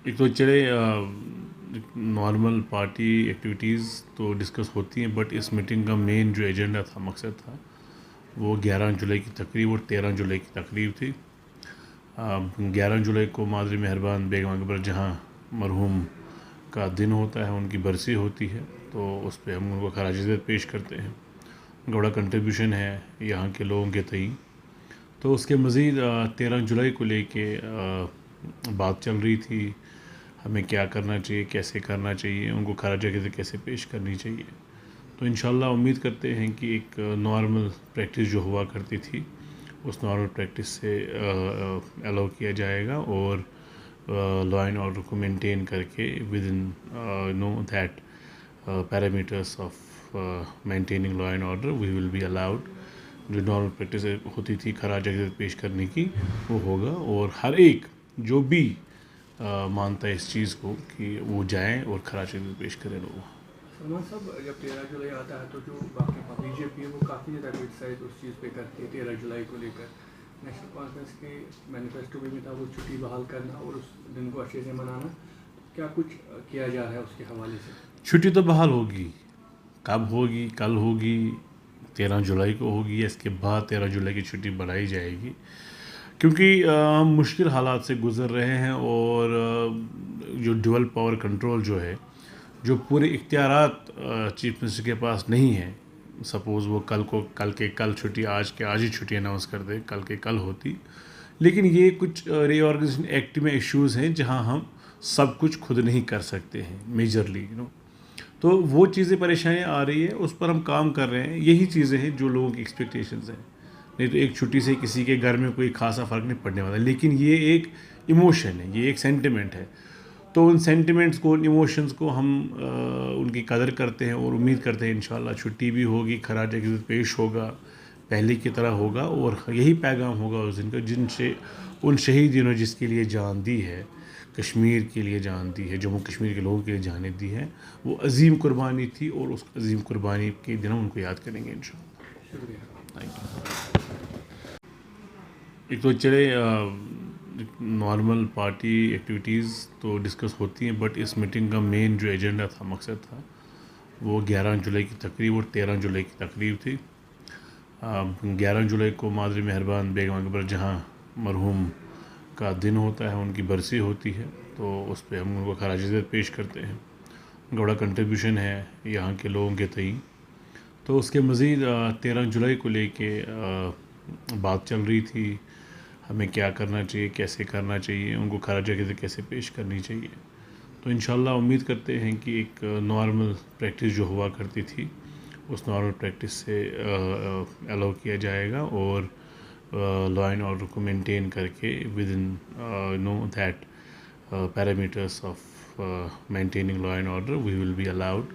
ایک تو چلے نارمل پارٹی ایکٹیویٹیز تو ڈسکس ہوتی ہیں، بٹ اس میٹنگ کا مین جو ایجنڈا تھا، مقصد تھا، وہ 11 جولائی کی تقریب اور 13 جولائی کی تقریب تھی۔ 11 جولائی کو مادری مہربان بیگم اکبر جہاں مرحوم کا دن ہوتا ہے، ان کی برسی ہوتی ہے، تو اس پہ ہم ان کو خراج عقیدت پیش کرتے ہیں۔ ان کا بڑا کنٹریبیوشن ہے یہاں کے لوگوں کے تئیں۔ تو اس کے مزید 13 جولائی کو لے کے بات چل رہی تھی، ہمیں کیا کرنا چاہیے، کیسے کرنا چاہیے، ان کو خراج عقیدت کیسے پیش کرنی چاہیے۔ تو انشاءاللہ امید کرتے ہیں کہ ایک نارمل پریکٹس جو ہوا کرتی تھی، اس نارمل پریکٹس سے الاؤ کیا جائے گا، اور لا اینڈ آرڈر کو مینٹین کر کے with in no that parameters of maintaining law and order we will be allowed. جو نارمل پریکٹس ہوتی تھی خراج عقیدت پیش کرنے کی، وہ ہوگا، اور ہر ایک جو بھی مانتا ہے اس چیز کو کہ وہ جائیں اور خراج عقیدت پیش کریں لوگوں۔ سلمان صاحب، جب 13 جولائی آتا ہے تو جو باقی بی جے پی ہے وہ کافی زیادہ کرٹیسائز اس چیز پہ کرتی ہے 13 جولائی کو لے کر۔ نیشنل کانفرنس کے مینیفیسٹو میں تھا وہ چھٹی بحال کرنا اور اس دن کو اچھے سے منانا، کیا کچھ کیا جا رہا ہے اس کے حوالے سے؟ چھٹی تو بحال ہوگی، کب ہوگی؟ کل ہوگی، 13 جولائی کو ہوگی، یا اس کے بعد 13 جولائی کی چھٹی بڑھائی جائے گی، کیونکہ ہم مشکل حالات سے گزر رہے ہیں، اور جو ڈوئل پاور کنٹرول جو ہے، جو پورے اختیارات چیف منسٹر کے پاس نہیں ہیں۔ سپوز وہ کل کے کل چھٹی، آج کے آج ہی چھٹی اناؤنس کر دے، کل کے کل ہوتی، لیکن یہ کچھ ری آرگنائزیشن ایکٹ میں ایشوز ہیں جہاں ہم سب کچھ خود نہیں کر سکتے ہیں میجرلی، تو وہ چیزیں پریشانیاں آ رہی ہے، اس پر ہم کام کر رہے ہیں۔ یہی چیزیں ہیں جو لوگوں کی ایکسپیکٹیشنز ہیں، نہیں تو ایک چھٹی سے کسی کے گھر میں کوئی خاصا فرق نہیں پڑنے والا، لیکن یہ ایک ایموشن ہے، یہ ایک سینٹیمنٹ ہے، تو ان سینٹیمنٹس کو، ان ایموشنز کو ہم ان کی قدر کرتے ہیں، اور امید کرتے ہیں انشاءاللہ چھٹی بھی ہوگی، خراج عقیدت پیش ہوگا، پہلے کی طرح ہوگا، اور یہی پیغام ہوگا اس دن کا، جن سے ان شہیدوں نے جس کے لیے جان دی ہے، کشمیر کے لیے جان دی ہے، جموں کشمیر کے لوگوں کے لیے جانیں دی ہے، وہ عظیم قربانی تھی، اور اس عظیم قربانی کے دن ہم ان کو یاد کریں گے انشاءاللہ۔ شکریہ۔ Thank you. ایک تو چلے نارمل پارٹی ایکٹیویٹیز تو ڈسکس ہوتی ہیں، بٹ اس میٹنگ کا مین جو ایجنڈا تھا، مقصد تھا، وہ 11 جولائی کی تقریب اور 13 جولائی کی تقریب تھی۔ 11 جولائی کو مادری مہربان بیگم اکبر جہاں مرحوم کا دن ہوتا ہے، ان کی برسی ہوتی ہے، تو اس پہ ہم ان کو خراج عقیدت پیش کرتے ہیں۔ ان کا بڑا کنٹریبیوشن ہے یہاں کے لوگوں کے تئیں۔ تو اس کے مزید 13 جولائی کو لے کے بات چل رہی تھی، ہمیں کیا کرنا چاہیے، کیسے کرنا چاہیے، ان کو خراج عقیدت کیسے پیش کرنی چاہیے۔ تو انشاءاللہ امید کرتے ہیں کہ ایک نارمل پریکٹس جو ہوا کرتی تھی، اس نارمل پریکٹس سے الاؤ کیا جائے گا، اور لا اینڈ آرڈر کو مینٹین کر کے with in no that parameters of maintaining law and order we will be allowed.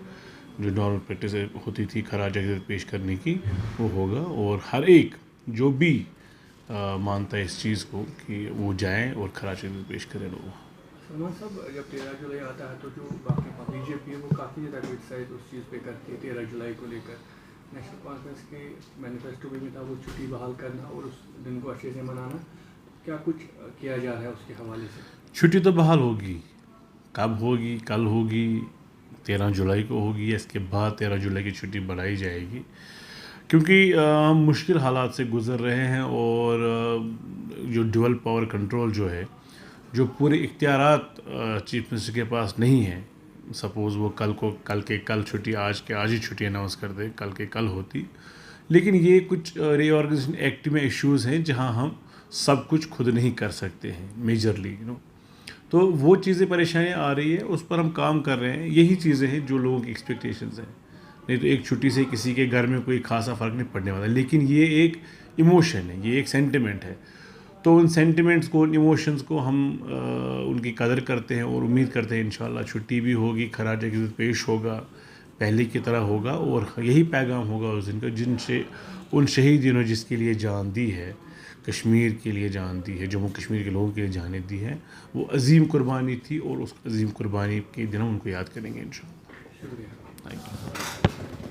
جو نارمل پریکٹس ہوتی تھی خراج عقیدت پیش کرنے کی، وہ ہوگا، اور ہر ایک جو بھی مانتا ہے اس چیز کو کہ وہ جائیں اور خراج عقیدت پیش کریں لوگوں۔ سلمان صاحب، جب 13 جولائی آتا ہے تو جو باقی بی جے پی ہے وہ کافی زیادہ کرٹیسائز اس چیز پہ کرتی ہے 13 جولائی کو لے کر۔ نیشنل کانفرنس کے مینیفیسٹو میں تھا وہ چھٹی بحال کرنا اور اس دن کو اچھے سے منانا، کیا کچھ کیا جا رہا ہے اس کے حوالے سے؟ چھٹی تو بحال ہوگی، کب ہوگی؟ کل ہوگی، 13 جولائی کو ہوگی، یا اس کے بعد 13 جولائی کی چھٹی بڑھائی جائے گی، کیونکہ ہم مشکل حالات سے گزر رہے ہیں، اور جو ڈوئل پاور کنٹرول جو ہے، جو پورے اختیارات چیف منسٹر کے پاس نہیں ہیں۔ سپوز وہ کل کے کل چھٹی، آج کے آج ہی چھٹی اناؤنس کر دے، کل کے کل ہوتی، لیکن یہ کچھ ری آرگنائزیشن ایکٹ میں ایشوز ہیں جہاں ہم سب کچھ خود نہیں کر سکتے ہیں میجرلی، تو وہ چیزیں پریشانیاں آ رہی ہے، اس پر ہم کام کر رہے ہیں۔ یہی چیزیں ہیں جو لوگوں کی ایکسپیکٹیشنز ہیں، نہیں تو ایک چھٹی سے کسی کے گھر میں کوئی خاصا فرق نہیں پڑنے والا، لیکن یہ ایک ایموشن ہے، یہ ایک سینٹیمنٹ ہے، تو ان سینٹیمنٹس کو، ان ایموشنز کو ہم ان کی قدر کرتے ہیں، اور امید کرتے ہیں انشاءاللہ چھٹی بھی ہوگی، خراج عقیدت پیش ہوگا، پہلے کی طرح ہوگا، اور یہی پیغام ہوگا اس دن کا، جن سے ان شہیدوں نے جس کے لیے جان دی ہے، کشمیر کے لیے جان دی ہے، جموں کشمیر کے لوگوں کے لیے جانیں دی ہے، وہ عظیم قربانی تھی، اور اس عظیم قربانی کے دن ہم ان کو یاد کریں گے انشاءاللہ۔ شکریہ۔ Thank you.